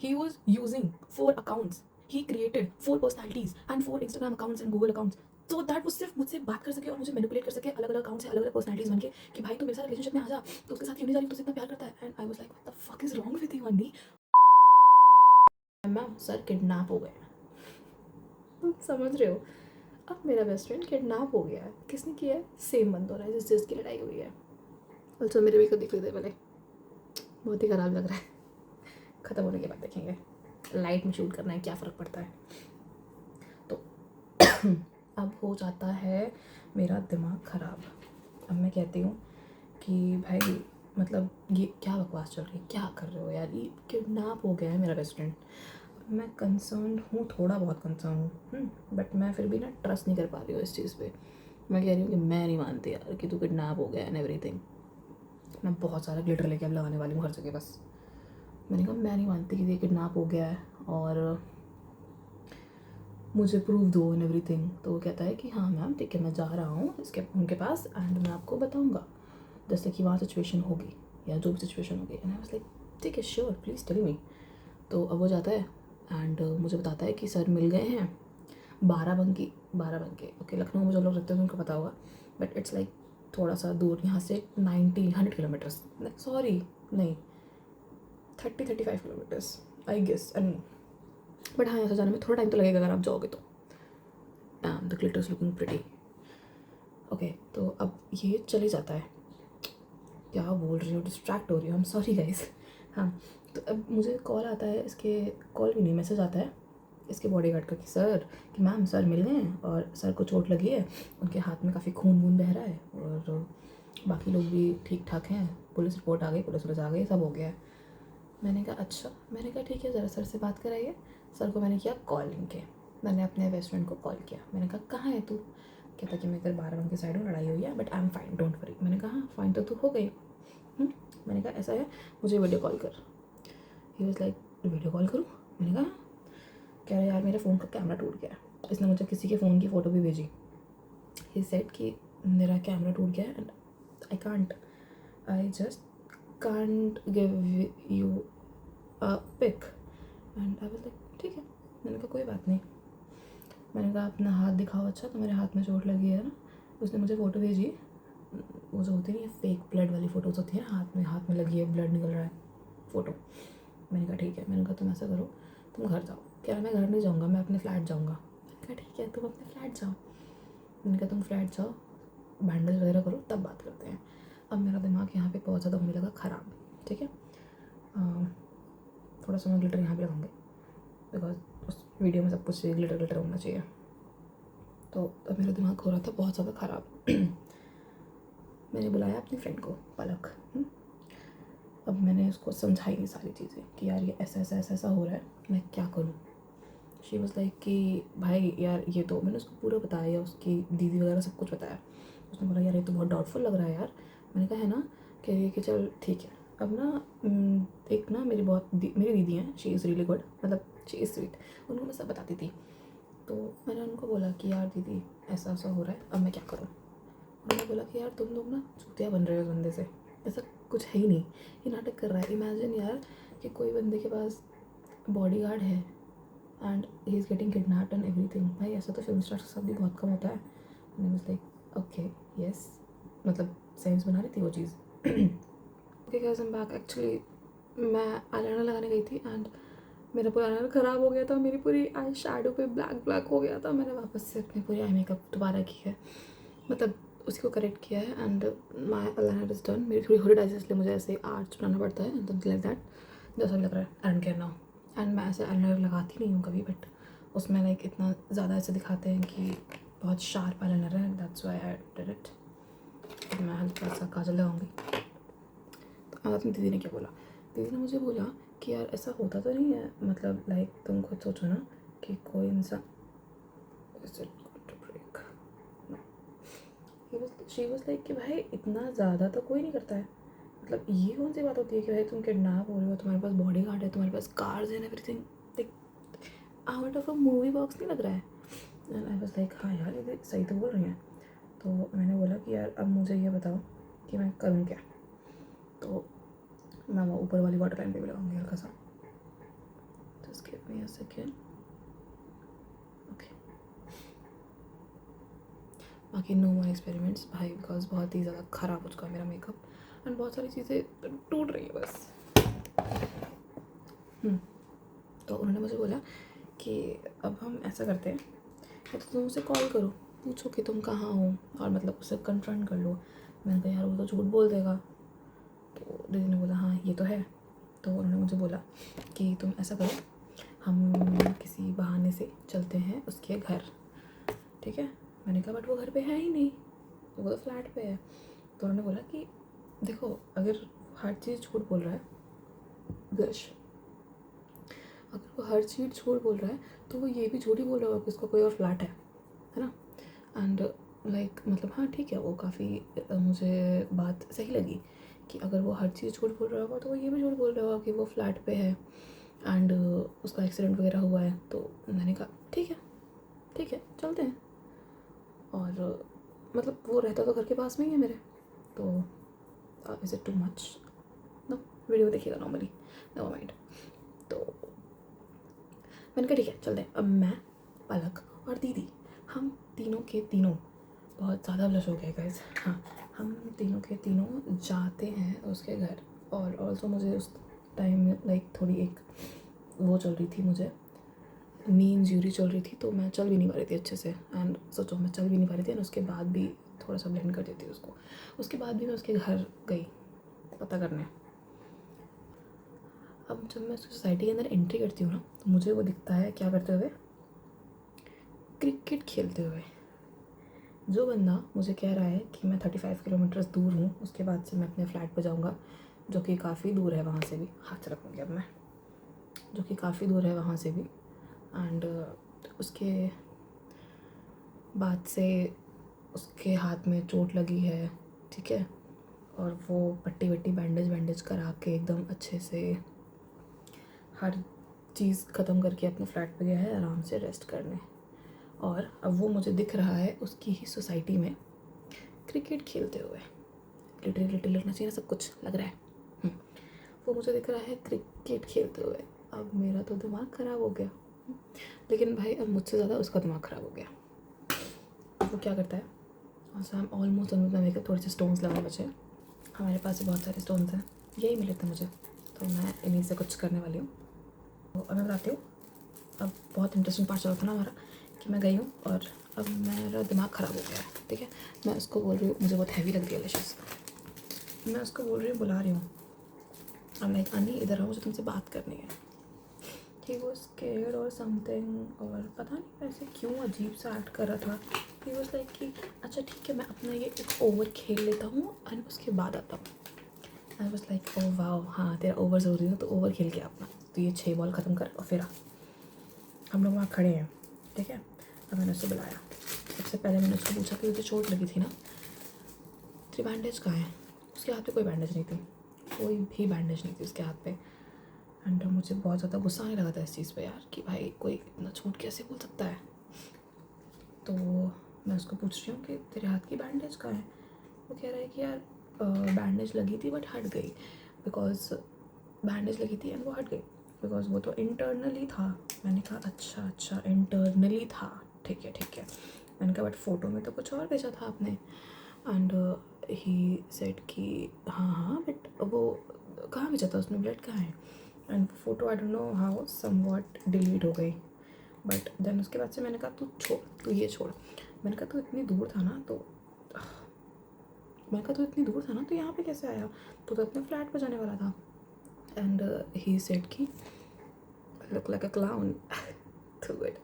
He was using 4 accounts. He created 4 personalities and 4 Instagram accounts and Google accounts. तो that वो सिर्फ मुझसे बात कर सके और मुझे मैनिपुलेट कर सके अलग अलग अकाउंट से अलग अलग पर्सनालिटीज बन के कि भाई तू मेरे साथ रिलेशनशिप में आ जा, तो उसके साथ क्यों नहीं जा रही, तो इतना प्यार करता है. And I was like what the fuck is wrong with you अन्नी. मैम सर किडनैप हो गए. तुम समझ रहे हो, अब मेरा बेस्ट फ्रेंड किडनैप हो गया है. किसने किया है? सेम बंद हो रहा है जिस जिसकी लड़ाई हुई है. ऑल्सो मेरे भी को दिख लेते पहले, बहुत ही ख़राब लग रहा है. ख़त्म होने के बाद देखेंगे. लाइट में शूट करना है, क्या फ़र्क पड़ता है. तो अब हो जाता है मेरा दिमाग ख़राब. अब मैं कहती हूँ कि भाई मतलब ये क्या बकवास चल रही है, क्या कर रहे हो यार, ये किडनैप हो गया है मेरा बेस्ट फ्रेंड. मैं कंसर्न हूँ, थोड़ा बहुत कंसर्न हूँ, बट मैं फिर भी ना ट्रस्ट नहीं कर पा रही हूँ इस चीज़ पे. मैं कह रही हूँ कि मैं नहीं मानती यार कि तू किडनैप हो गया एंड एवरीथिंग. मैं बहुत सारा ग्लिटर लेके अब लगाने वाली हूँ हर जगह. बस मैंने कहा मैं नहीं मानती कि ये किडनैप हो गया है और मुझे प्रूफ दो एंड एवरीथिंग. तो वो कहता है कि हाँ मैम ठीक है, मैं जा रहा हूँ इसके उनके पास एंड मैं आपको बताऊँगा जैसे कि वहाँ सिचुएशन होगी या जो भी सिचुएशन होगी. एंड आई वाज लाइक ठीक है श्योर प्लीज़ टेल मी. तो अब वो जाता है एंड मुझे बताता है कि सर मिल गए हैं बाराबंकी. ओके, लखनऊ में जो लोग रहते हैं उनको पता होगा, बट इट्स लाइक थोड़ा सा दूर यहाँ से 100 किलोमीटर्स. सॉरी नहीं, 35 kilometres I guess. And but हाँ, यहाँ से जाने में थोड़ा टाइम तो लगेगा अगर आप जाओगे तो. Dam the glitter is looking pretty. Okay, तो अब ये चले जाता है. क्या बोल रही हो, डिस्ट्रैक्ट हो रही हो, आई एम सॉरी गाइस. हाँ, तो अब मुझे कॉल आता है इसके, कॉल भी नहीं मैसेज आता है इसके बॉडीगार्ड का कि सर कि मैम सर मिल गए हैं और सर को चोट लगी है, उनके हाथ में काफ़ी खून वून बह रहा है और बाकी लोग भी ठीक ठाक हैं, पुलिस रिपोर्ट आ गई, पुलिस आ गई, सब हो गया है. मैंने कहा अच्छा. मैंने कहा ठीक है ज़रा सर से बात कराइए. सर को मैंने किया कॉल इनके. मैंने अपने बेस्ट फ्रेंड को कॉल किया. मैंने कहा कहाँ है तू. कहता कि मैं इधर बाराबंकी साइड हूँ, लड़ाई हुई है but I am fine don't worry. मैंने कहा हाँ फाइन तो तू हो गई. मैंने कहा ऐसा है मुझे वीडियो कॉल कर. ही वाज लाइक वीडियो कॉल करूँ. मैंने कहा कह रहा यार मेरे फ़ोन का कैमरा टूट गया. इसने मुझे किसी के फ़ोन की फ़ोटो भी भेजी. ही सेड कि मेरा कैमरा टूट गया and I just can't give you a pic. And I was like ठीक है. मैंने कहा कोई बात नहीं. मैंने कहा अपना हाथ दिखाओ. अच्छा तो मेरे हाथ में चोट लगी है ना. उसने मुझे फ़ोटो भेजी, वो जो होती नहीं है फेक ब्लड वाली फ़ोटोज़ होती है ना, हाथ में लगी है, ब्लड निकल रहा है फ़ोटो. मैंने कहा ठीक है. मैंने कहा तुम ऐसा करो, तुम घर जाओ. कह रहा मैं घर नहीं जाऊँगा, मैं अपने फ्लैट जाऊँगा. मैंने कहा ठीक है तुम अपने फ्लैट जाओ. मैंने कहा तुम फ्लैट जाओ, बैंडेज वगैरह करो तब बात करते हैं. अब मेरा दिमाग यहाँ पे बहुत ज़्यादा होने लगा ख़राब. ठीक है, थोड़ा सा मैं ग्लिटर यहाँ पे लगाऊंगी बिकॉज उस वीडियो में सब कुछ ग्लिटर ग्लिटर होना चाहिए. तो अब मेरा दिमाग हो रहा था बहुत ज़्यादा ख़राब. मैंने बुलाया अपनी फ्रेंड को पलक. अब मैंने उसको समझाई ये सारी चीज़ें कि यार ये ऐसा ऐसा ऐसा ऐसा हो रहा है, मैं क्या करूँ. शी वॉज लाइक कि भाई यार ये तो, मैंने उसको पूरा बताया, उसकी दीदी वगैरह सब कुछ बताया. उसने बोला यार ये तो बहुत डाउटफुल लग रहा है यार. मैंने कहा है ना. कह रही है कि चल ठीक है. अब ना एक ना मेरी दीदी हैं, शी इज़ रियली गुड, मतलब शी इज़ स्वीट. उनको मैं सब बताती थी. तो मैंने उनको बोला कि यार दीदी ऐसा ऐसा हो रहा है, अब मैं क्या करूँ. उन्होंने बोला कि यार तुम लोग ना चूतिया बन रहे हो उस बंदे से, ऐसा कुछ है ही नहीं, ये नाटक कर रहा है. इमेजिन यार कि कोई बंदे के पास बॉडीगार्ड है and he is getting kidnapped and everything. भाई ऐसा तो फिल्म स्टार्स के साथ भी बहुत कम होता है. And I was like okay yes, मतलब सेंस बना रही थी वो चीज़. Okay guys I am back. Actually मैं आईलाइनर लगाने गई थी एंड मेरा पूरा आईलाइनर ख़राब हो गया था. मेरी पूरी आई शैडो पे ब्लैक ब्लैक हो गया था. मैंने वापस से अपनी पूरी आई मेकअप दोबारा की है, मतलब उसी को करेक्ट किया है and my eyeliner is done. मेरी थोड़ी होली डाइज इसलिए मुझे ऐसे आर्ट्स बनाना पड़ता है एंड लाइक दैट जैसा भी लग रहा है. I don't care now. And मैं ऐसे आईलाइनर लगाती नहीं हूँ कभी, बट उसमें लाइक इतना ज़्यादा ऐसे दिखाते हैं कि बहुत शार्प आईलाइनर है, that's why I did it. मैं हल्का सा काजल लगाऊंगी. तो आज अपनी दीदी ने क्या बोला. दीदी ने मुझे बोला कि यार ऐसा होता तो नहीं है, मतलब लाइक तुम खुद सोचो ना कि कोई इंसान शी वॉज लाइक कि भाई इतना ज़्यादा तो कोई नहीं करता है. मतलब ये कौन सी बात होती है कि भाई तुम किडनैप हो रहे हो, तुम्हारे पास बॉडी गार्ड है, तुम्हारे पास cars and everything, like out of a movie box नहीं लग रहा है. एंड आई वाज लाइक हाँ यार ये सही तो बोल रही हैं. तो मैंने बोला कि यार अब मुझे ये बताओ कि मैं करूँ क्या. तो मैं वो ऊपर वाली वाटर लाइन पे भी लगाऊंगी हल्का सा. Give me a second. Okay, बाकी नो मोर एक्सपेरिमेंट्स भाई, बिकॉज बहुत ही ज़्यादा ख़राब हो चुका है मेरा मेकअप एंड बहुत सारी चीज़ें टूट रही है बस। तो उन्होंने मुझे बोला कि अब हम ऐसा करते हैं, या तो तुम उसे कॉल करो, पूछो कि तुम कहाँ हो, और मतलब उसे कन्फ्रंट कर लो। मैंने कहा यार वो तो झूठ बोल देगा। तो दीदी ने बोला हाँ ये तो है। तो उन्होंने मुझे बोला कि तुम ऐसा करो, हम किसी बहाने से चलते हैं उसके घर, ठीक है। मैंने कहा बट वो घर पे है ही नहीं, वो तो फ्लैट पे है। तो उन्होंने बोला कि देखो अगर हर चीज़ झूठ बोल रहा है गश, अगर वो हर चीज़ झूठ बोल रहा है तो वो ये भी झूठ ही बोल रहा होगा कि उसका कोई और फ्लैट है ना। एंड लाइक मतलब हाँ ठीक है, वो काफ़ी मुझे बात सही लगी कि अगर वो हर चीज़ झूठ बोल रहा होगा तो वो ये भी झूठ बोल रहा होगा कि वो फ्लैट पे है एंड उसका एक्सीडेंट वगैरह हुआ है। तो मैंने कहा ठीक है चलते हैं। और मतलब वो रहता तो घर के पास में ही है मेरे, तो is it too much? No, video देखिएगा नॉर्मली, नो माइंड। तो मैंने कहा ठीक है चलते हैं। अब मैं, पलक और दीदी, हम तीनों के तीनों, बहुत ज़्यादा ब्लश हो गया गाइस, हाँ, हम तीनों के तीनों जाते हैं उसके घर। और ऑल्सो मुझे उस टाइम लाइक थोड़ी एक वो चल रही थी, मुझे नींद ज्यूरी चल रही थी, तो मैं चल भी नहीं पा रही थी अच्छे से। एंड सोचो मैं चल भी नहीं पा रही थी एंड उसके बाद भी थोड़ा सा ब्लेंड कर देती उसको। उसके बाद भी मैं उसके घर गई पता करने। अब जब मैं उसकी सोसाइटी के अंदर एंट्री करती हूँ ना, तो मुझे वो दिखता है क्या करते हुए, क्रिकेट खेलते हुए। जो बंदा मुझे कह रहा है कि मैं 35 किलोमीटर दूर हूँ, उसके बाद से मैं अपने फ्लैट पे जाऊँगा, जो कि काफ़ी दूर है वहाँ से भी, हाथ रखूँगी अब मैं, जो कि काफ़ी दूर है वहाँ से भी। एंड उसके बाद से उसके हाथ में चोट लगी है, ठीक है, और वो पट्टी वट्टी बैंडेज करा के एकदम अच्छे से हर चीज़ ख़त्म करके अपने फ्लैट पे गया है आराम से रेस्ट करने। और अब वो मुझे दिख रहा है उसकी ही सोसाइटी में क्रिकेट खेलते हुए। लिटरली लगना चाहिए ना, सब कुछ लग रहा है। वो मुझे दिख रहा है क्रिकेट खेलते हुए। अब मेरा तो दिमाग ख़राब हो गया, लेकिन भाई अब मुझसे ज़्यादा उसका दिमाग ख़राब हो गया। अब वो क्या करता है, I am almost done with my makeup, थोड़े से स्टोन्स लगाने बचे, हमारे पास बहुत सारे स्टोन्स हैं, यही मिले थे मुझे, तो मैं इन्हीं से कुछ करने वाली हूँ। तो अब मैं बताती हूँ, अब बहुत इंटरेस्टिंग पार्ट चला था ना हमारा, कि मैं गई हूँ और अब मेरा दिमाग ख़राब हो गया है, ठीक है। मैं उसको बोल रही हूँ, मुझे बहुत हैवी लग रही है लैशेस, मैं उसको बोल रही हूँ, बुला रही हूँ, अब लाइक अन्नी इधर आओ, मुझे तुमसे बात करनी है। ही वॉज स्केयर्ड और समथिंग, और पता नहीं ऐसे क्यों अजीब सा एक्ट कर रहा था। ही वॉज लाइक कि अच्छा ठीक है मैं अपना ये एक ओवर खेल लेता हूँ एंड उसके बाद आता हूँ। आई वॉज लाइक ओ वाओ, हाँ तेरा ओवर ज़रूरी है तो ओवर खेल के अपना, तो ये 6 बॉल ख़त्म कर और फिर आ। हम लोग वहाँ खड़े हैं, ठीक है। अब मैंने उससे बुलाया, सबसे पहले मैंने उसको पूछा कि तुझे चोट लगी थी ना, तेरी बैंडेज कहाँ है। उसके हाथ पे कोई बैंडेज नहीं थी, कोई भी बैंडेज नहीं थी उसके हाथ पे। एंड मुझे बहुत ज़्यादा गुस्सा आने लगा था इस चीज़ पे यार, कि भाई कोई इतना झूठ कैसे बोल सकता है। तो मैं उसको पूछ रही हूँ कि तेरे हाथ की बैंडेज कहाँ है। वो कह रहा है कि यार बैंडेज लगी थी बट हट गई, बिकॉज बैंडेज लगी थी एंड वो हट गई बिकॉज वो तो इंटरनली था। मैंने कहा अच्छा इंटरनली था, ठीक है। मैंने कहा बट फ़ोटो में तो कुछ और भेजा था आपने। एंड ही सेड कि हाँ बट वो कहाँ भेजा था उसमें, ब्लड कहाँ है। And photo I don't know how somewhat delete हो गई। बट देन उसके बाद से मैंने कहा तू ये छोड़। मैंने कहा तू इतनी दूर था ना, तो यहाँ पे कैसे आया, तू तो अपने फ्लैट पे जाने वाला था। एंड ही सेड कि look like a clown too good.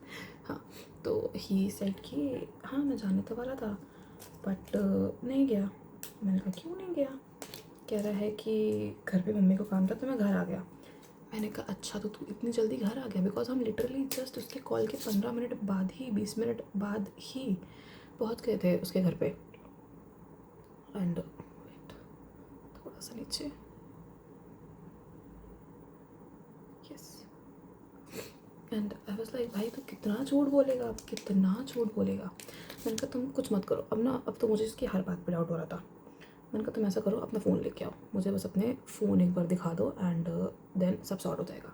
हाँ, तो ही सेड कि हाँ मैं जाने तो वाला था बट नहीं गया। मैंने कहा क्यों नहीं गया। कह रहा है कि घर पे मम्मी को काम था तो मैं घर आ गया। मैंने कहा अच्छा तो तू इतनी जल्दी घर आ गया, बिकॉज हम लिटरली जस्ट उसके कॉल के 15 मिनट बाद ही, 20 मिनट बाद ही पहुंच गए थे उसके घर पे। एंड थोड़ा सा नीचे, yes. And I was like भाई तू कितना झूठ बोलेगा, अब कितना झूठ बोलेगा। मैंने कहा तुम कुछ मत करो अब तो मुझे इसकी हर बात पे डाउट हो रहा था। मैंने कहा तुम ऐसा करो, अपना फ़ोन लेके आओ, मुझे बस अपने फ़ोन एक बार दिखा दो एंड देन सब सॉर्ट हो जाएगा।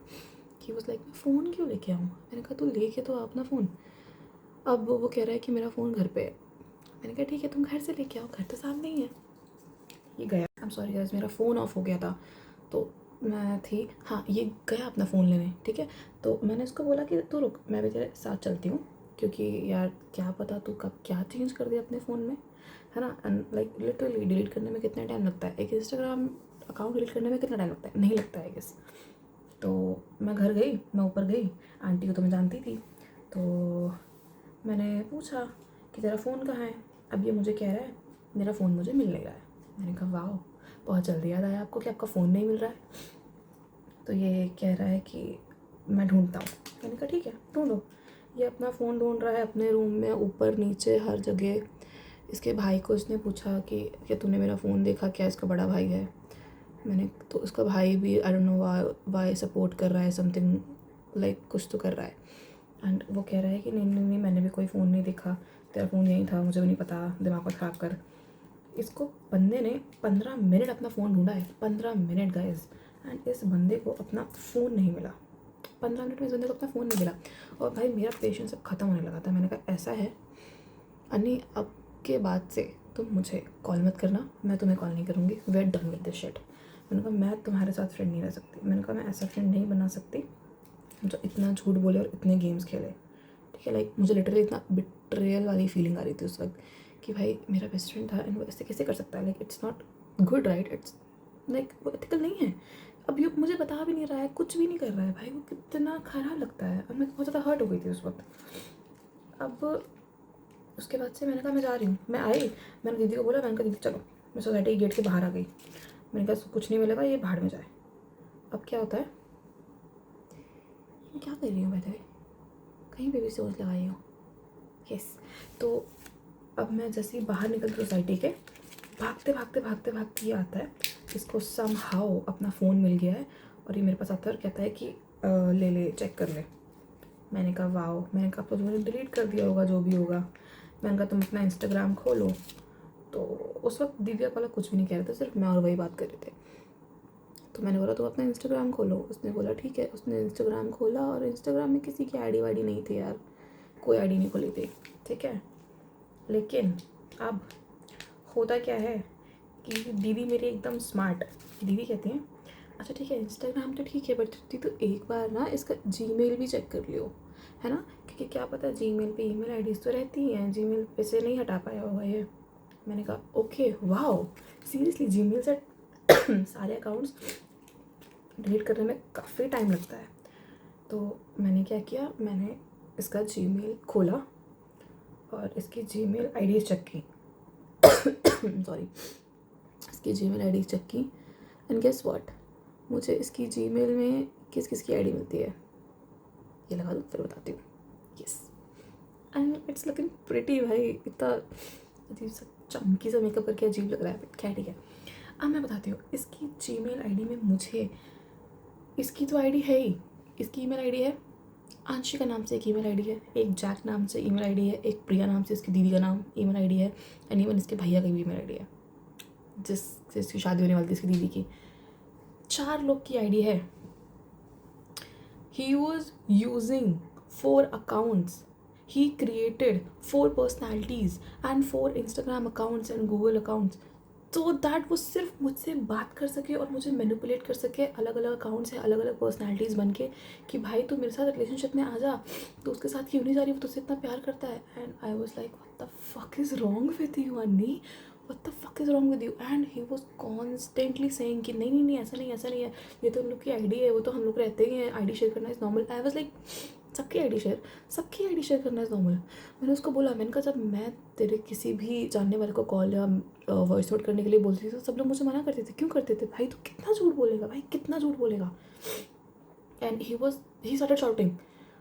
ही वाज लाइक मैं फ़ोन क्यों लेके आऊँ? मैंने कहा तू लेके तो आ अपना फ़ोन। अब वो कह रहा है कि मेरा फ़ोन घर पे है। मैंने कहा ठीक है तुम घर से लेके आओ, घर तो सामने ही है। ये गया, आई एम सॉरी गाइस, मेरा फ़ोन ऑफ हो गया था तो मैं थी, हाँ ये गया अपना फ़ोन लेने, ठीक है। तो मैंने उसको बोला कि तू रुक, मैं भी तेरे साथ चलती हूँ, क्योंकि यार क्या पता तू कब क्या चेंज कर दे अपने फ़ोन में, है ना। एंड लाइक लिटरली डिलीट करने में कितना टाइम लगता है, एक इंस्टाग्राम अकाउंट डिलीट करने में कितना टाइम लगता है, नहीं लगता है गेस। तो मैं घर गई, मैं ऊपर गई, आंटी को तो मैं जानती थी, तो मैंने पूछा कि तेरा फ़ोन कहाँ है। अब ये मुझे कह रहा है मेरा फ़ोन मुझे मिल नहीं रहा है। मैंने कहा वाह, बहुत जल्दी याद आया आपको कि आपका फ़ोन नहीं मिल रहा है। तो ये कह रहा है कि मैं ढूंढता हूँ। मैंने कहा ठीक है ढूंढो। ये अपना फ़ोन ढूंढ रहा है अपने रूम में, ऊपर नीचे हर जगह। इसके भाई को इसने पूछा कि क्या तूने मेरा फ़ोन देखा, क्या इसका बड़ा भाई है। मैंने तो उसका भाई भी आई डोंट नो वाई सपोर्ट कर रहा है, समथिंग लाइक कुछ तो कर रहा है। एंड वो कह रहा है कि नहीं नहीं नहीं मैंने भी कोई फ़ोन नहीं देखा, तेरा फ़ोन यहीं था, मुझे भी नहीं पता, दिमाग मत ख़राब कर। इसको बंदे ने 15 मिनट अपना फ़ोन ढूंढा है, 15 मिनट गाइस, एंड इस बंदे को अपना फ़ोन नहीं मिला। 15 मिनट में इस बंदे को अपना फ़ोन नहीं मिला। और भाई मेरा पेशेंस अब ख़त्म होने लगा था। मैंने कहा ऐसा है अन्नी, अब के बाद से तुम मुझे कॉल मत करना, मैं तुम्हें कॉल नहीं करूँगी, we are done with this shit. मैंने कहा मैं तुम्हारे साथ फ्रेंड नहीं रह सकती। मैंने कहा मैं ऐसा फ्रेंड नहीं बना सकती जो इतना झूठ बोले और इतने गेम्स खेले, ठीक है। लाइक मुझे लिटरली इतना बिट्रेयल वाली फीलिंग आ रही थी उस वक्त कि भाई मेरा बेस्ट फ्रेंड था एंड वो ऐसे कैसे कर सकता है। Like it's not good right, it's like वो एथिकल नहीं है। अब ये मुझे बता भी नहीं रहा है, कुछ भी नहीं कर रहा है भाई, वो कितना ख़राब लगता है। और मैं बहुत ज़्यादा हर्ट हो गई थी उस वक्त। अब उसके बाद से मैंने कहा मैं जा रही हूँ। मैं आई, मैंने दीदी को बोला, मैंने कहा दीदी चलो, मैं सोसाइटी के गेट के बाहर आ गई। मैंने कहा कुछ नहीं मिलेगा, ये बाहर में जाए। अब क्या होता है, मैं क्या कर रही हूँ बैठे, कहीं पे भी सोच लगाई हूँ, यस। तो अब मैं जैसे ही बाहर निकल सोसाइटी के, भागते भागते भागते भागते ये आता है, इसको सम हाउ अपना फ़ोन मिल गया है और ये मेरे पास आता है और कहता है कि ले ले चेक कर ले। मैंने कहा वाओ, मैंने कहा अब तो तुमने डिलीट कर दिया होगा जो भी होगा। मैंने कहा तुम अपना इंस्टाग्राम खोलो। तो उस वक्त दीदी वाला कुछ भी नहीं कह रहे थे, सिर्फ मैं और वही बात कर रहे थे। तो मैंने बोला तुम अपना इंस्टाग्राम खोलो। उसने बोला ठीक है। उसने इंस्टाग्राम खोला और इंस्टाग्राम में किसी की आईडी वाईडी नहीं थी यार, कोई आईडी नहीं खुली थी, ठीक है। लेकिन अब होता क्या है कि दीदी मेरी एकदम स्मार्ट, दीदी कहती हैं अच्छा ठीक है इंस्टाग्राम तो ठीक है बट दीदी तो एक बार ना इसका जीमेल भी चेक कर लियो, है ना, क्योंकि क्या पता जीमेल पे ईमेल आईडीज़ तो रहती हैं, जीमेल पे से नहीं हटा पाया होगा ये। मैंने कहा ओके वाओ, सीरियसली जीमेल से सारे अकाउंट्स डिलीट करने में काफ़ी टाइम लगता है। तो मैंने क्या किया, मैंने इसका जीमेल खोला और इसकी जीमेल आईडीज़ चेक की सॉरी, इसकी जीमेल आईडी चेक की एंड गेस व्हाट, मुझे इसकी जीमेल में किस किस की आईडी मिलती है ये लगा दूँ फिर बताती हूँ। Yes and it's looking pretty भाई, इतना अजीब सा चमकी सा मेकअप करके अजीब लग रहा है बट क्या ठीक है। अब मैं बताती हूँ, इसकी जीमेल आईडी में मुझे, इसकी तो आईडी है ही, इसकी ईमेल आईडी है, आंशिका नाम से एक ईमेल आईडी है, एक जैक नाम से ईमेल आईडी है, एक प्रिया नाम से इसकी दीदी का नाम ईमेल आईडी है, एंड इवन इसके भैया की भी ईमेल आईडी है जिसकी शादी होने वाली थी इसकी दीदी की। 4 लोग की आईडी है। He was using 4 accounts. He created 4 personalities and 4 Instagram accounts and Google accounts. तो दैट वो सिर्फ मुझसे बात कर सके और मुझे मैनिपुलेट कर सके, अलग अलग अकाउंट से अलग अलग पर्सनैलिटीज़ बन के कि भाई तू मेरे साथ रिलेशनशिप में आ जा, तो उसके साथ क्यों नहीं जा रही, वो तुझसे इतना प्यार करता है। And I was like what the fuck is wrong with you Anni, what the fuck is wrong with you. And he was constantly saying कि नहीं नहीं नहीं ऐसा नहीं, ऐसा नहीं है, ये तो हम लोग की आईडी है, वो तो हम लोग रहते ही हैं, आईडी शेयर करना is normal. I was like सबकी आईडी शेयर करना इज़ नॉर्मल। मैंने उसको बोला, मैंने कहा जब मैं तेरे किसी भी जानने वाले को कॉल या वॉइस नोट करने के लिए बोलती थी तो सब लोग मुझे मना करते थे, क्यों करते थे भाई, तू कितना झूठ बोलेगा भाई, कितना झूठ बोलेगा। And he started shouting.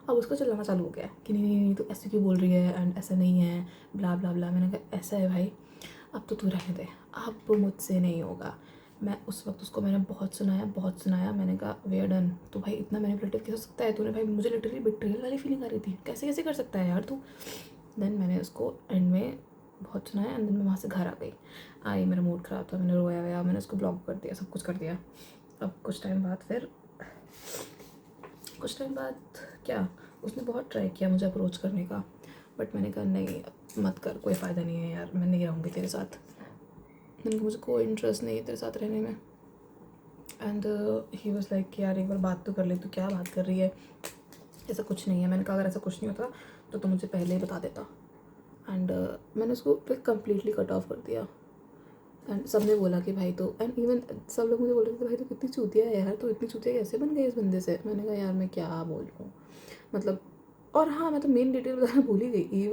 अब उसका चिल्लाना चालू हो गया कि नहीं नहीं नहीं तू ऐसे क्यों बोल रही है एंड ऐसा नहीं है, ब्ला ब्ला ब्ला। मैंने कहा ऐसा है भाई, अब तो तू रहने दे, अब मुझसे नहीं होगा। मैं उस वक्त उसको मैंने बहुत सुनाया। मैंने कहा वे आर डन। तो भाई इतना मैनिपुलेटिव कैसे हो सकता है तूने, भाई मुझे लिटरली बिट्रेयल वाली फीलिंग आ रही थी, कैसे कैसे कर सकता है यार तू। देन मैंने उसको एंड में बहुत सुनाया एंड देन मैं वहाँ से घर आ गई। आई, मेरा मूड ख़राब था, मैंने रोया वया, मैंने उसको ब्लॉक कर दिया, सब कुछ कर दिया। अब कुछ टाइम बाद फिर कुछ टाइम बाद क्या, उसने बहुत ट्राई किया मुझे अप्रोच करने का, बट मैंने कहा नहीं मत कर, कोई फ़ायदा नहीं है यार, मैं नहीं रहूँगी तेरे साथ। मैंने कहा मुझे कोई इंटरेस्ट नहीं है तेरे साथ रहने में। एंड ही वॉज लाइक यार एक बार बात तो कर ले, तू क्या बात कर रही है, ऐसा कुछ नहीं है। मैंने कहा अगर ऐसा कुछ नहीं होता तो मुझे पहले ही बता देता। एंड मैंने उसको फिर कम्प्लीटली कट ऑफ कर दिया। एंड सब ने बोला कि भाई तो, एंड इवन सब लोग मुझे बोल रहे थे भाई तो कितनी चूतिया है यार, तो इतनी चूतिया कैसे बन गई इस बंदे से। मैंने कहा यार मैं क्या बोल रहा हूँ मतलब। और हाँ मैं तो मेन डिटेल बताना भूल ही गई।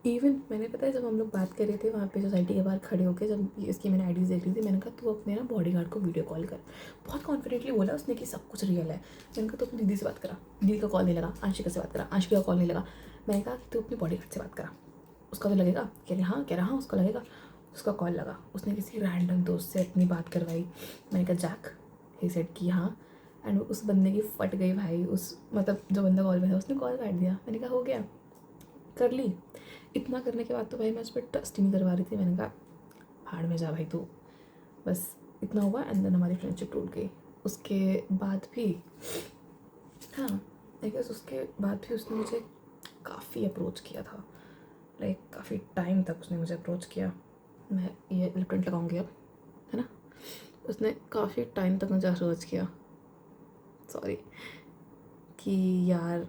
इवन मैंने पता है जब हम लोग बात कर रहे थे वहाँ पे सोसाइटी के बाहर खड़े होकर, जब इसकी मैंने आईडीज़ देख रही थी, मैंने कहा तू अपने ना बॉडीगार्ड को वीडियो कॉल कर। बहुत कॉन्फिडेंटली बोला उसने कि सब कुछ रियल है। मैंने कहा तो अपनी दीदी से बात करा, दीदी का कॉल नहीं लगा। आशिका से बात करा, आशिका का कॉल नहीं लगा। मैंने कहा तू अपनी बॉडीगार्ड से बात करा, उसका तो लगेगा। कह रही हाँ, कह रहा हाँ उसका लगेगा। उसका कॉल लगा, उसने किसी रैंडम दोस्त से अपनी बात करवाई। मैंने कहा जैक, ही सेड कि हाँ। एंड उस बंदे की फट गई भाई, उस मतलब जो बंदा कॉल में था उसने कॉल काट दिया। मैंने कहा हो गया, कर ली। इतना करने के बाद तो भाई मैं उस पर ट्रस्ट ही नहीं करवा रही थी। मैंने कहा भाड़ में जा भाई तू, बस इतना हुआ। एंड देन हमारी फ्रेंडशिप टूट गई। उसके बाद भी हाँ आई गेस उसके बाद भी उसने मुझे काफ़ी अप्रोच किया था, लाइक काफ़ी टाइम तक उसने मुझे अप्रोच किया। मैं ये लिप टिंट लगाऊंगी अब, है ना। उसने काफ़ी टाइम तक मुझे अप्रोच किया, सॉरी, कि यार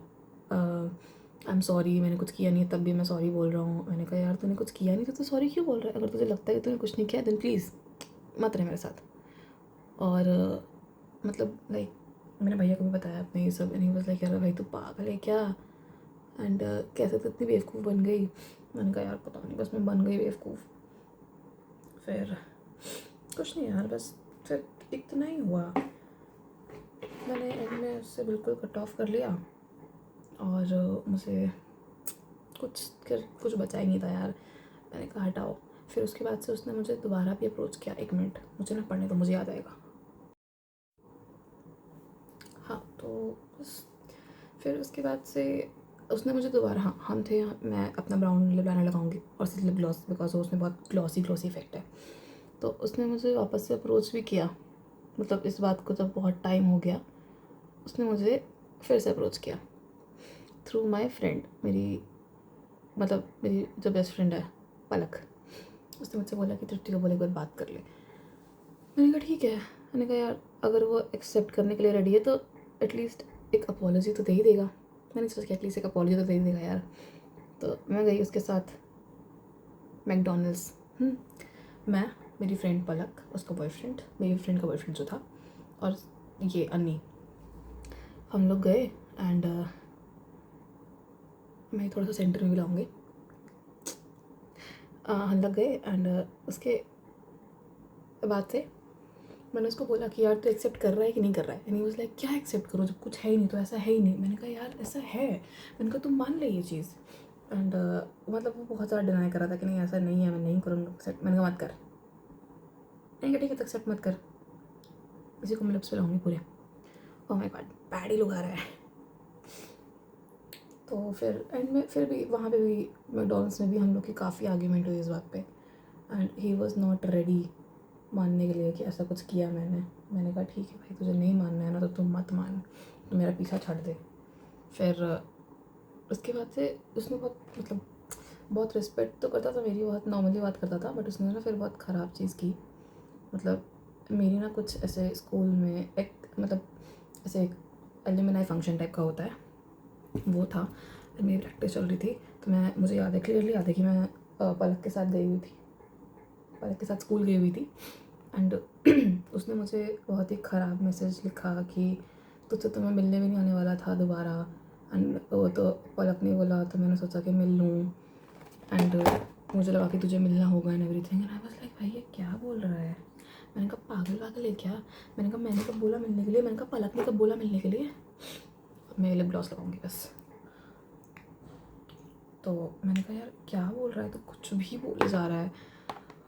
आई एम सॉरी, मैंने कुछ किया नहीं है, तब भी मैं सॉरी बोल रहा हूँ। मैंने कहा यार तूने कुछ किया नहीं तो सॉरी क्यों बोल रहा है? अगर तुझे लगता है कि तूने कुछ नहीं किया देन प्लीज़ मत रहे मेरे साथ। और मतलब लाइक मैंने भैया को भी बताया अपने ये सब, एंड ही वाज लाइक यार भाई तू पागल है क्या, एंड कैसे तो इतनी बेवकूफ़ बन गई। मैंने कहा यार पता नहीं, बस मैं बन गई बेवकूफ़। फिर कुछ नहीं यार, बस फिर इतना ही हुआ। मैंने एंड में उससे बिल्कुल कट ऑफ कर लिया, और मुझे कुछ बचा ही नहीं था यार। मैंने कहा हटाओ। फिर उसके बाद से उसने मुझे दोबारा भी अप्रोच किया। एक मिनट मुझे ना पढ़ने तो मुझे याद आएगा। हाँ तो बस फिर उसके बाद से उसने मुझे दोबारा, हाँ हम थे, मैं अपना ब्राउन लिप लाइनर लगाऊंगी और सिर्फ लिप ग्लॉस, बिकॉज उसमें बहुत ग्लॉसी इफेक्ट है। तो उसने मुझे वापस से अप्रोच भी किया, मतलब इस बात को जब बहुत टाइम हो गया उसने मुझे फिर से अप्रोच किया थ्रू माई फ्रेंड। मेरी जो बेस्ट फ्रेंड है पलक, उसने मुझसे बोला कि तृप्ति को बोले एक बार बात कर ले। मैंने कहा ठीक है। मैंने कहा यार अगर वो एक्सेप्ट करने के लिए रेडी है तो एटलीस्ट एक अपॉलॉजी तो दे ही देगा। मैंने सोचा कि एटलीस्ट एक अपॉलॉजी तो दे ही देगा यार। तो मैं गई उसके साथ मैकडोनल्ड्स। मैं, मेरी फ्रेंड पलक, उसका बॉयफ्रेंड, मेरी फ्रेंड का बॉयफ्रेंड जो था, और ये अन्नी, हम लोग गए। एंड मैं थोड़ा सा सेंटर में भी लाऊंगी। हम लोग गए एंड उसके बाद से मैंने उसको बोला कि यार तू एक्सेप्ट कर रहा है कि नहीं कर रहा है। एंड ही वाज लाइक क्या एक्सेप्ट करो, जब कुछ है ही नहीं तो ऐसा है ही नहीं। मैंने कहा यार ऐसा है। मैंने कहा तुम मान ले ये चीज़। एंड मतलब वो बहुत ज़्यादा डिनाई कर रहा था कि नहीं ऐसा नहीं है, मैं नहीं करूँगा एक्सेप्ट। मैंने कहा मत कर। नहीं कहा ठीक है तो एक्सेप्ट मत कर, इसी को मैं लिप्स पे लाऊंगी पूरे। ओह माय गॉड बैड ही लुक आ रहा है। तो फिर एंड में फिर भी वहाँ पे भी मैकडॉनल्ड्स में भी हम लोग की काफ़ी आर्ग्यूमेंट हुई इस बात पे। And he was not ready मानने के लिए कि ऐसा कुछ किया मैंने कहा ठीक है भाई तुझे नहीं मानना है ना तो तुम मत मान, तो मेरा पीछा छाड़ दे। फिर उसके बाद से उसने बहुत रिस्पेक्ट तो करता था मेरी, बहुत नॉर्मली बात करता था, बट उसने ना फिर बहुत ख़राब चीज़ की। मतलब मेरी ना कुछ ऐसे स्कूल में एक ऐसे एक एल्यूमिनाई फंक्शन टाइप का होता है, वो था। मेरी प्रैक्टिस चल रही थी तो मुझे याद है, क्लियरली याद है कि मैं पलक के साथ गई हुई थी, पलक के साथ स्कूल गई हुई थी। एंड उसने मुझे बहुत ही ख़राब मैसेज लिखा कि तुझसे तो मैं मिलने भी नहीं आने वाला था दोबारा। एंड वो तो पलक ने बोला तो मैंने सोचा कि मिल लूँ। एंड मुझे लगा कि तुझे मिलना होगा and everything. And I was like भाई ये क्या बोल रहा है। मैंने कहा पागल है क्या। मैंने कहा मैंने कब बोला मिलने के लिए, मैंने कहा पलक ने कब बोला मिलने के लिए। मैं लिप ग्लॉस लगाऊंगी बस। तो मैंने कहा यार क्या बोल रहा है, तो कुछ भी बोले जा रहा है।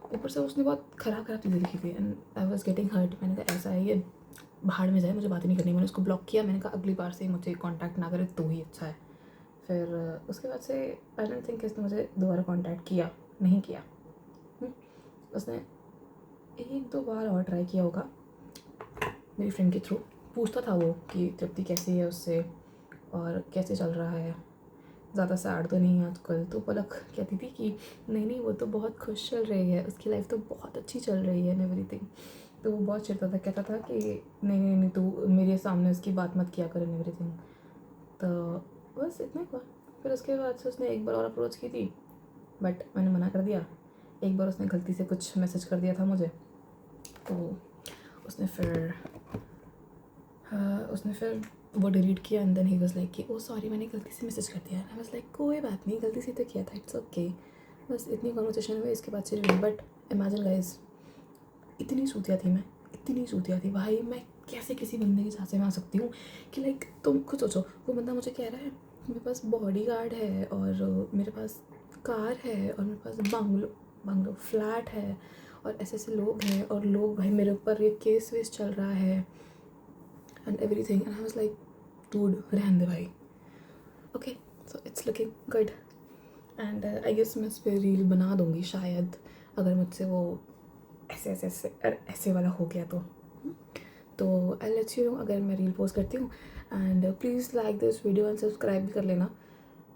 ऊपर से उसने बहुत ख़राब चीज़ें लिखी थी and I was getting hurt. मैंने कहा ऐसा है ये, भाड़ में जाए, मुझे बात ही नहीं करनी। मैंने उसको ब्लॉक किया। मैंने कहा अगली बार से मुझे कांटेक्ट ना करे तो ही अच्छा है। फिर उसके बाद से आई डोंट थिंक इसने मुझे दोबारा कांटेक्ट किया, नहीं किया। उसने एक दो बार और ट्राई किया होगा मेरी फ्रेंड के थ्रू, पूछता था वो कि तृप्ति कैसी है उससे और कैसे चल रहा है, ज़्यादा सैड तो नहीं है आजकल। तो पलक कहती थी कि नहीं नहीं वो तो बहुत खुश चल रही है, उसकी लाइफ तो बहुत अच्छी चल रही है एंड एवरीथिंग। तो वो बहुत चिढ़ता था, कहता था कि नहीं नहीं नहीं तू मेरे सामने उसकी बात मत किया कर एंड एवरीथिंग। तो बस इतना ही हुआ। फिर उसके बाद से उसने एक बार और अप्रोच की थी बट मैंने मना कर दिया। एक बार उसने गलती से कुछ मैसेज कर दिया था मुझे, तो उसने फिर वो डिलीट किया and then he was like कि ओ सॉरी मैंने गलती से मैसेज कर दिया। आई वाज लाइक कोई बात नहीं, गलती से तो किया था, इट्स ओके। बस इतनी कन्वर्सेशन हुई, इसके बाद चली गई। बट इमेजिन गाइस, इतनी सूतिया थी भाई, मैं कैसे किसी बंदे के झांसे में आ सकती हूँ कि लाइक तुम खुद सोचो, वो बंदा मुझे कह रहा है मेरे पास बॉडीगार्ड है और मेरे पास कार है और मेरे पास बंगलो फ्लैट है और ऐसे ऐसे लोग हैं और लोग भाई मेरे ऊपर ये केस वेस चल रहा है and everything and I was like dude रहने दे भाई। Okay so it's looking good and I guess मैं इस पर रील बना दूँगी शायद, अगर मुझसे वो ऐसे वाला हो गया तो आई लेट्स यू नो अगर मैं रील पोस्ट करती हूँ। And please like this video and subscribe भी कर लेना,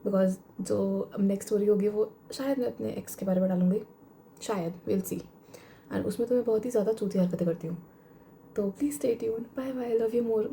बिकॉज जो नेक्स्ट स्टोरी होगी वो शायद मैं अपने एक्स के बारे में डालूँगी, शायद, विल सी। एंड उसमें तो मैं बहुत ही ज़्यादा चूती हरकतें करती हूँ। तो please stay tuned, bye bye, love you more.